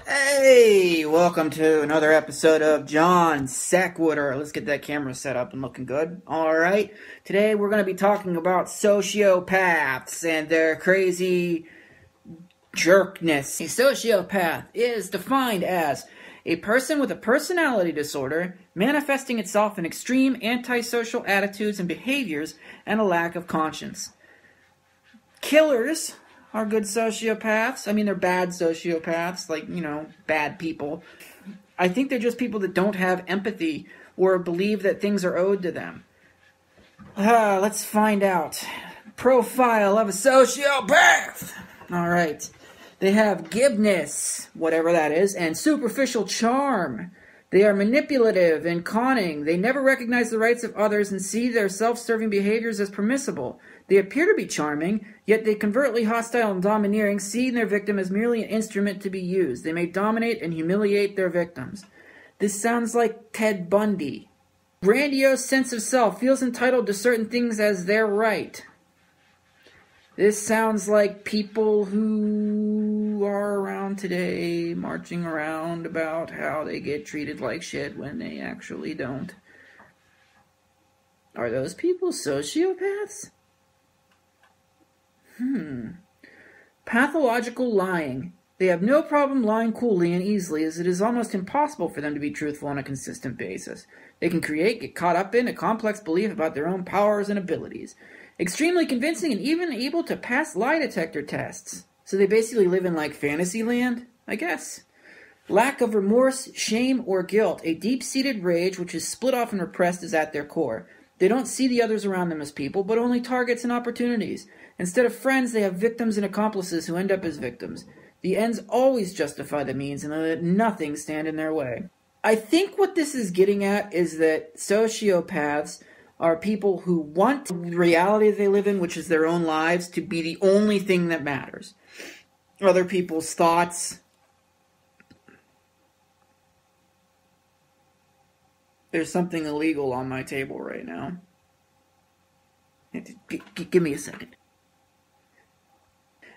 Hey, welcome to another episode of John Sackwooder. Let's get that camera set up and looking good. Alright, today we're going to be talking about sociopaths and their crazy jerkness. A sociopath is defined as a person with a personality disorder manifesting itself in extreme antisocial attitudes and behaviors and a lack of conscience. Killers are good sociopaths. I mean, they're bad sociopaths, like, bad people. I think they're just people that don't have empathy or believe that things are owed to them. Let's find out. Profile of a sociopath. All right. They have glibness, whatever that is, and superficial charm. They are manipulative and conning. They never recognize the rights of others and see their self-serving behaviors as permissible. They appear to be charming, yet they covertly hostile and domineering, seeing their victim as merely an instrument to be used. They may dominate and humiliate their victims. This sounds like Ted Bundy. Grandiose sense of self, feels entitled to certain things as their right. This sounds like people who are around today marching around about how they get treated like shit when they actually don't. Are those people sociopaths? Pathological lying. They have no problem lying coolly and easily, as it is almost impossible for them to be truthful on a consistent basis. They can get caught up in a complex belief about their own powers and abilities. Extremely convincing and even able to pass lie detector tests. So they basically live in, like, fantasy land, I guess. Lack of remorse, shame, or guilt. A deep-seated rage which is split off and repressed is at their core. They don't see the others around them as people, but only targets and opportunities. Instead of friends, they have victims and accomplices who end up as victims. The ends always justify the means, and they let nothing stand in their way. I think what this is getting at is that sociopaths are people who want the reality they live in, which is their own lives, to be the only thing that matters. Other people's thoughts. There's something illegal on my table right now. Give me a second.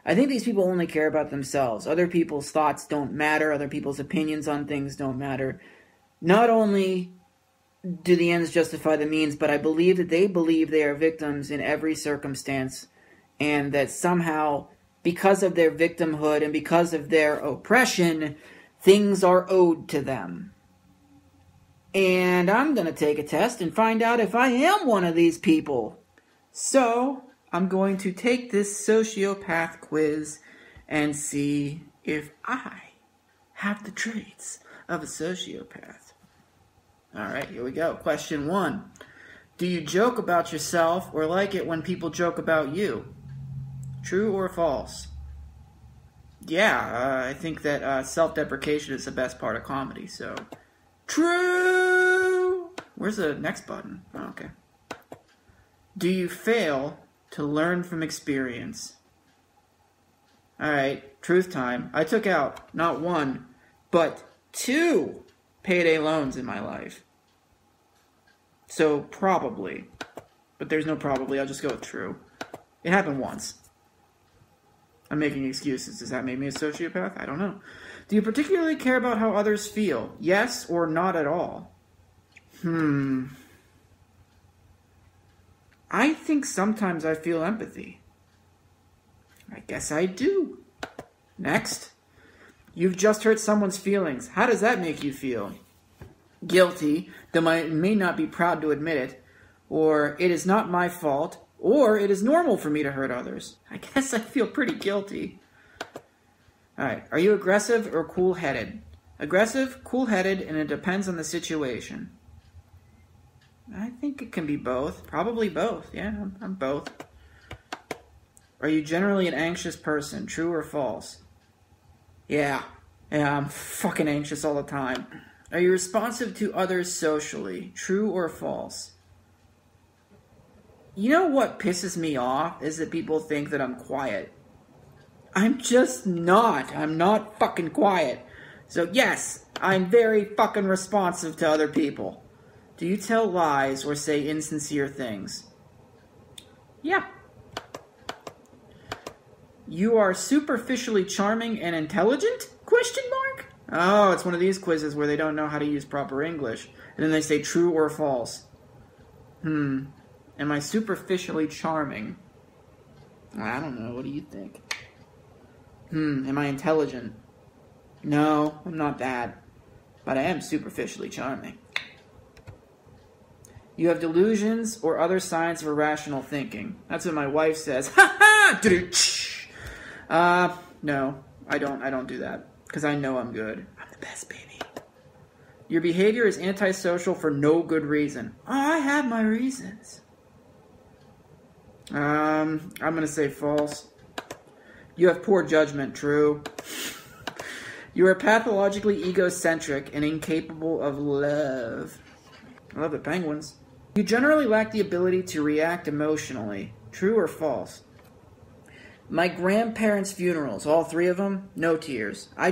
I think these people only care about themselves. Other people's thoughts don't matter. Other people's opinions on things don't matter. Not only do the ends justify the means, but I believe that they believe they are victims in every circumstance, and that somehow, because of their victimhood and because of their oppression, things are owed to them. And I'm going to take a test and find out if I am one of these people. So I'm going to take this sociopath quiz and see if I have the traits of a sociopath. Alright, here we go. Question 1. Do you joke about yourself or like it when people joke about you? True or false? Yeah, I think that self-deprecation is the best part of comedy, so true! Where's the next button? Oh, okay. Do you fail to learn from experience? Alright, truth time. I took out not 1, but 2 payday loans in my life. So, probably. But there's no probably, I'll just go with true. It happened once. I'm making excuses. Does that make me a sociopath? I don't know. Do you particularly care about how others feel? Yes or not at all? I think sometimes I feel empathy. I guess I do. Next. You've just hurt someone's feelings. How does that make you feel? Guilty, though I may not be proud to admit it. Or, it is not my fault. Or, it is normal for me to hurt others. I guess I feel pretty guilty. Alright, are you aggressive or cool-headed? Aggressive, cool-headed, and it depends on the situation. I think it can be both. Probably both. Yeah, I'm both. Are you generally an anxious person? True or false? Yeah, I'm fucking anxious all the time. Are you responsive to others socially? True or false? You know what pisses me off is that people think that I'm quiet. I'm just not. I'm not fucking quiet. So yes, I'm very fucking responsive to other people. Do you tell lies or say insincere things? Yeah. You are superficially charming and intelligent? Question mark? Oh, it's one of these quizzes where they don't know how to use proper English. And then they say true or false. Am I superficially charming? I don't know. What do you think? Am I intelligent? No, I'm not that. But I am superficially charming. You have delusions or other signs of irrational thinking. That's what my wife says. Ha ha! No, I don't do that. Because I know I'm good. I'm the best, baby. Your behavior is antisocial for no good reason. Oh, I have my reasons. I'm going to say false. You have poor judgment. True. You are pathologically egocentric and incapable of love. I love the Penguins. You generally lack the ability to react emotionally. True or false? My grandparents' funerals, all three of them, no tears. I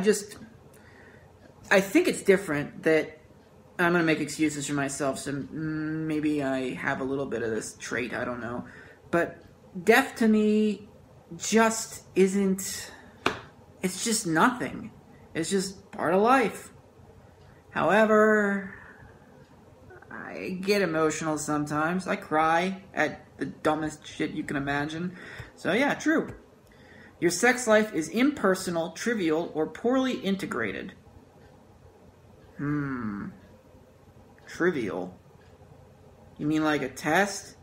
think it's different that I'm going to make excuses for myself, so maybe I have a little bit of this trait, I don't know. But death to me just isn't, it's just nothing. It's just part of life. However, I get emotional sometimes. I cry at the dumbest shit you can imagine. So yeah, true. Your sex life is impersonal, trivial, or poorly integrated. Trivial? You mean like a test?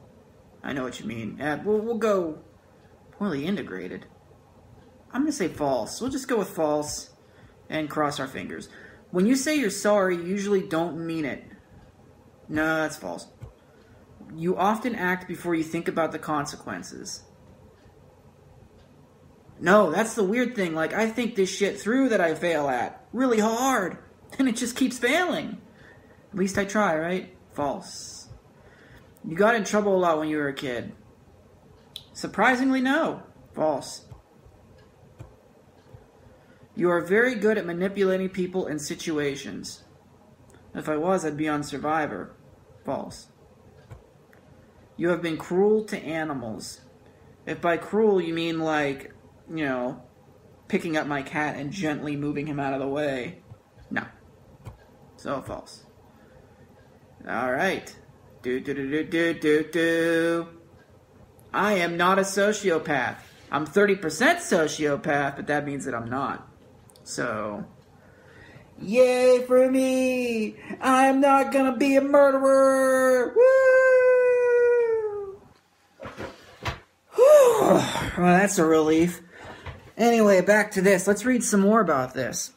I know what you mean. We'll go poorly integrated. I'm going to say false. We'll just go with false and cross our fingers. When you say you're sorry, you usually don't mean it. No, that's false. You often act before you think about the consequences. No, that's the weird thing. Like, I think this shit through that I fail at really hard, and it just keeps failing. At least I try, right? False. You got in trouble a lot when you were a kid. Surprisingly, no. False. You are very good at manipulating people and situations. If I was, I'd be on Survivor. False. You have been cruel to animals. If by cruel you mean like, you know, picking up my cat and gently moving him out of the way. No. So false. Alright. I am not a sociopath. I'm 30% sociopath, but that means that I'm not. So, yay for me! I'm not gonna be a murderer! Woo! Well, that's a relief. Anyway, back to this. Let's read some more about this.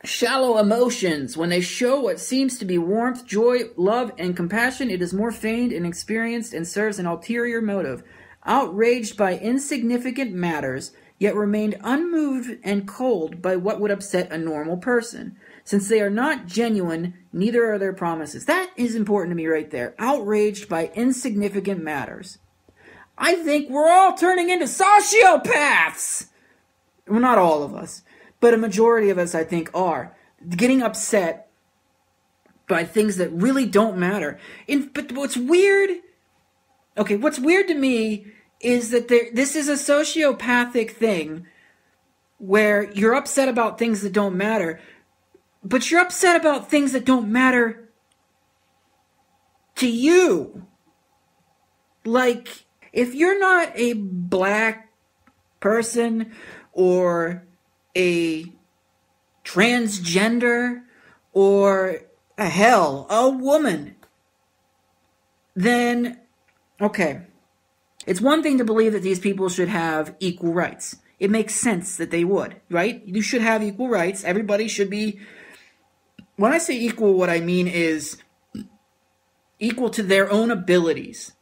Shallow emotions. When they show what seems to be warmth, joy, love, and compassion, it is more feigned and experienced and serves an ulterior motive. Outraged by insignificant matters, yet remained unmoved and cold by what would upset a normal person. Since they are not genuine, neither are their promises. That is important to me right there. Outraged by insignificant matters. I think we're all turning into sociopaths! Well, not all of us, but a majority of us, I think, are. Getting upset by things that really don't matter. But what's weird... Okay, what's weird to me is that this is a sociopathic thing where you're upset about things that don't matter, but you're upset about things that don't matter to you. Like, if you're not a black person or a transgender or, hell, a woman, then... Okay, it's one thing to believe that these people should have equal rights. It makes sense that they would, right? You should have equal rights. Everybody should be... When I say equal, what I mean is equal to their own abilities.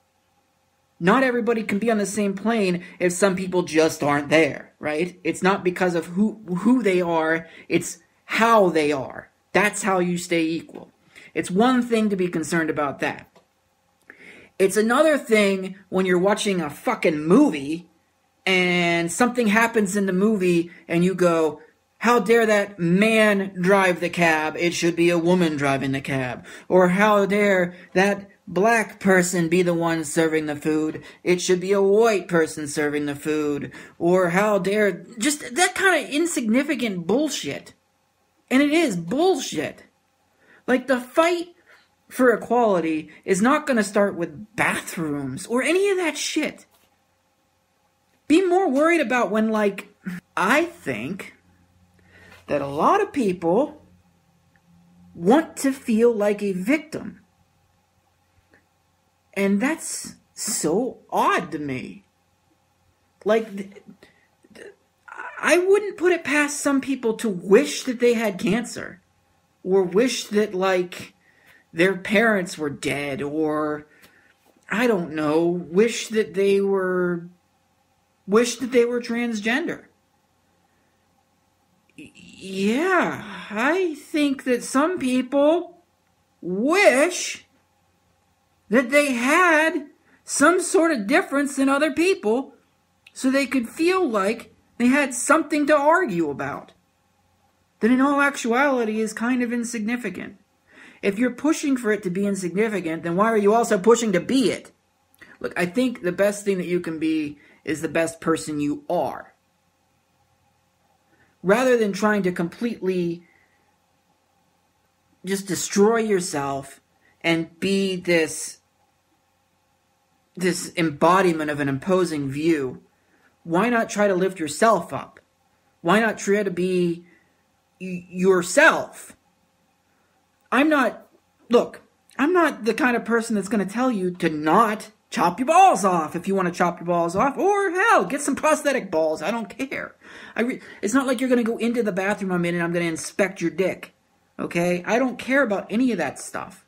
Not everybody can be on the same plane if some people just aren't there, right? It's not because of who they are, it's how they are. That's how you stay equal. It's one thing to be concerned about that. It's another thing when you're watching a fucking movie and something happens in the movie and you go, how dare that man drive the cab? It should be a woman driving the cab. Or how dare that black person be the one serving the food? It should be a white person serving the food. Or how dare... Just that kind of insignificant bullshit. And it is bullshit. Like, the fight for equality is not going to start with bathrooms or any of that shit. Be more worried about when, like, I think that a lot of people want to feel like a victim. And that's so odd to me. Like, I wouldn't put it past some people to wish that they had cancer. Or wish that, like, their parents were dead. Or, I don't know, wish that they were transgender. Yeah, I think that some people wish that they had some sort of difference than other people so they could feel like they had something to argue about. That in all actuality is kind of insignificant. If you're pushing for it to be insignificant, then why are you also pushing to be it? Look, I think the best thing that you can be is the best person you are. Rather than trying to completely just destroy yourself and be this embodiment of an imposing view, why not try to lift yourself up? Why not try to be yourself? I'm not the kind of person that's going to tell you to not chop your balls off if you want to chop your balls off. Or, hell, get some prosthetic balls. I don't care. It's not like you're going to go into the bathroom I'm in and I'm going to inspect your dick. Okay? I don't care about any of that stuff.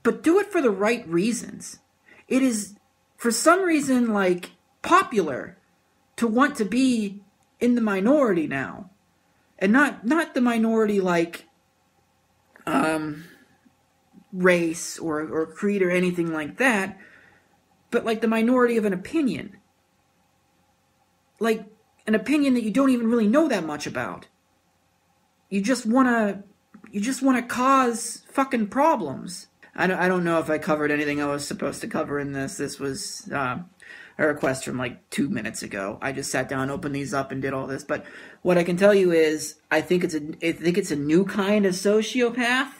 But do it for the right reasons. It is, for some reason, like, popular to want to be in the minority now. And not the minority like race or creed or anything like that, but like the minority of an opinion. Like an opinion that you don't even really know that much about. You just wanna cause fucking problems. I don't know if I covered anything I was supposed to cover in this. This was a request from like 2 minutes ago. I just sat down, opened these up, and did all this. But what I can tell you is, I think it's a new kind of sociopath,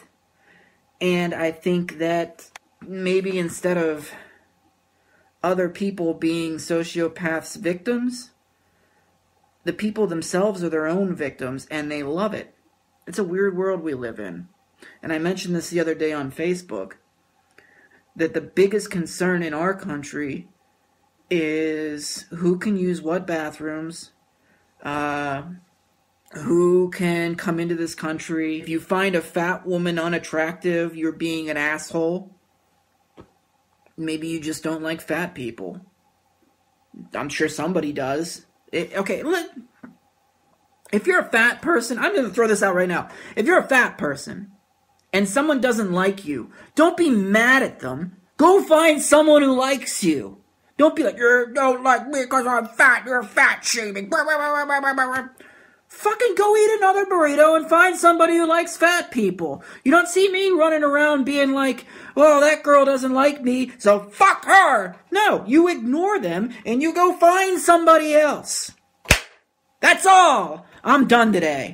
and I think that maybe instead of other people being sociopaths' victims, the people themselves are their own victims, and they love it. It's a weird world we live in. And I mentioned this the other day on Facebook, that the biggest concern in our country is who can use what bathrooms, who can come into this country. If you find a fat woman unattractive, you're being an asshole. Maybe you just don't like fat people. I'm sure somebody does. If you're a fat person, I'm going to throw this out right now. If you're a fat person and someone doesn't like you, don't be mad at them. Go find someone who likes you. Don't be like, you don't like me because I'm fat, you're fat shaming. Fucking go eat another burrito and find somebody who likes fat people. You don't see me running around being like, well, that girl doesn't like me, so fuck her. No, you ignore them and you go find somebody else. That's all. I'm done today.